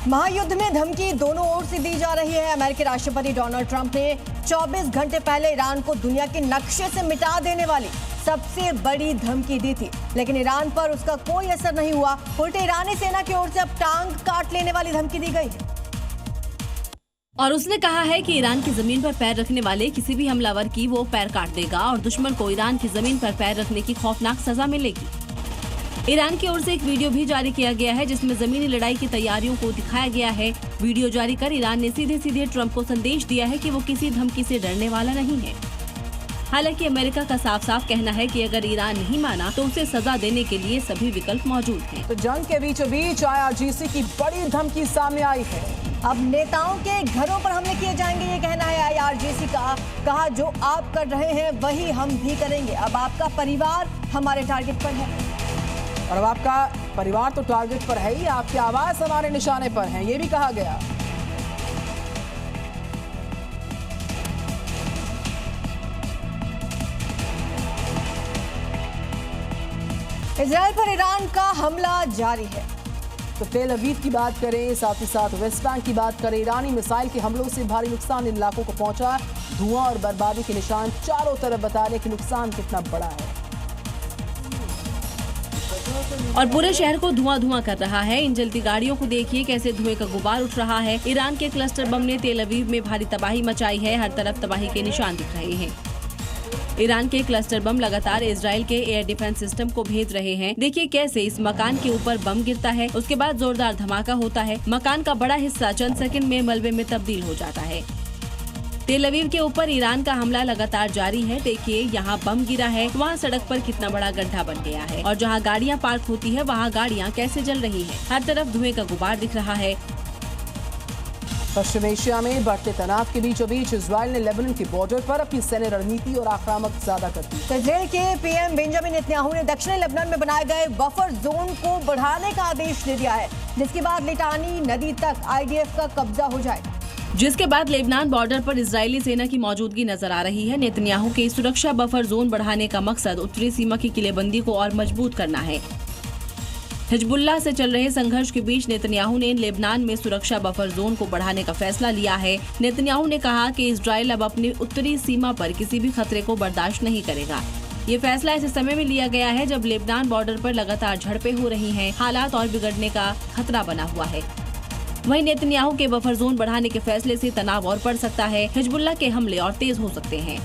महायुद्ध में धमकी दोनों ओर से दी जा रही है। अमेरिकी राष्ट्रपति डोनाल्ड ट्रंप ने 24 घंटे पहले ईरान को दुनिया के नक्शे से मिटा देने वाली सबसे बड़ी धमकी दी थी, लेकिन ईरान पर उसका कोई असर नहीं हुआ। उल्टे ईरानी सेना की ओर से अब टांग काट लेने वाली धमकी दी गई है। और उसने कहा है कि ईरान की जमीन पर पैर रखने वाले किसी भी हमलावर की वो पैर काट देगा और दुश्मन को ईरान की जमीन पर पैर रखने की खौफनाक सजा मिलेगी। ईरान की ओर से एक वीडियो भी जारी किया गया है जिसमें जमीनी लड़ाई की तैयारियों को दिखाया गया है। वीडियो जारी कर ईरान ने सीधे सीधे ट्रंप को संदेश दिया है कि वो किसी धमकी से डरने वाला नहीं है। हालांकि अमेरिका का साफ साफ कहना है कि अगर ईरान नहीं माना तो उसे सजा देने के लिए सभी विकल्प मौजूद हैं। तो जंग के बीचों बीच IRGC की बड़ी धमकी सामने आई है। अब नेताओं के घरों पर हमले किए जाएंगे, ये कहना है IRGC का। कहा जो आप कर रहे हैं वही हम भी करेंगे। अब आपका परिवार हमारे टारगेट पर है। और अब आपका परिवार तो टारगेट पर है ही, आपकी आवाज हमारे निशाने पर है, ये भी कहा गया। इजराइल पर ईरान का हमला जारी है। तो तेल अवीव की बात करें, साथ ही साथ वेस्ट बैंक की बात करें। ईरानी मिसाइल के हमलों से भारी नुकसान इन इलाकों को पहुंचा। धुआं और बर्बादी के निशान चारों तरफ बता रहे कि नुकसान कितना बड़ा है और पूरे शहर को धुआं कर रहा है। इन जलती गाड़ियों को देखिए कैसे धुएं का गुबार उठ रहा है। ईरान के क्लस्टर बम ने तेल अवीव में भारी तबाही मचाई है। हर तरफ तबाही के निशान दिख रहे हैं। ईरान के क्लस्टर बम लगातार इजराइल के एयर डिफेंस सिस्टम को भेज रहे हैं। देखिए कैसे इस मकान के ऊपर बम गिरता है, उसके बाद जोरदार धमाका होता है। मकान का बड़ा हिस्सा चंद सेकंड में मलबे में तब्दील हो जाता है। तेल अवीव के ऊपर ईरान का हमला लगातार जारी है। देखिए यहाँ बम गिरा है, वहाँ सड़क पर कितना बड़ा गड्ढा बन गया है और जहाँ गाड़ियाँ पार्क होती है वहाँ गाड़ियाँ कैसे जल रही है। हर तरफ धुएं का गुबार दिख रहा है। पश्चिम एशिया में बढ़ते तनाव के बीचों बीच इजराइल ने लेबनान के बॉर्डर पर अपनी सैन्य रणनीति और आक्रामक ज्यादा कर दी। इजराइल के PM बेंजामिन नेतन्याहू ने दक्षिणी लेबनान में बनाए गए बफर जोन को बढ़ाने का आदेश दे दिया है, जिसके बाद लिटानी नदी तक IDF का कब्जा हो जाएगा। जिसके बाद लेबनान बॉर्डर पर इजरायली सेना की मौजूदगी नजर आ रही है। नेतन्याहू के सुरक्षा बफर जोन बढ़ाने का मकसद उत्तरी सीमा की किलेबंदी को और मजबूत करना है। हिजबुल्लाह से चल रहे संघर्ष के बीच नेतन्याहू ने लेबनान में सुरक्षा बफर जोन को बढ़ाने का फैसला लिया है। नेतन्याहू ने कहा कि इजराइल अब अपनी उत्तरी सीमा पर किसी भी खतरे को बर्दाश्त नहीं करेगा। ये फैसला ऐसे समय में लिया गया है जब लेबनान बॉर्डर पर लगातार झड़पें हो रही हैं। हालात और बिगड़ने का खतरा बना हुआ है। वहीं नेतन्याहू के बफर जोन बढ़ाने के फैसले से तनाव और बढ़ सकता है। हिजबुल्लाह के हमले और तेज हो सकते हैं।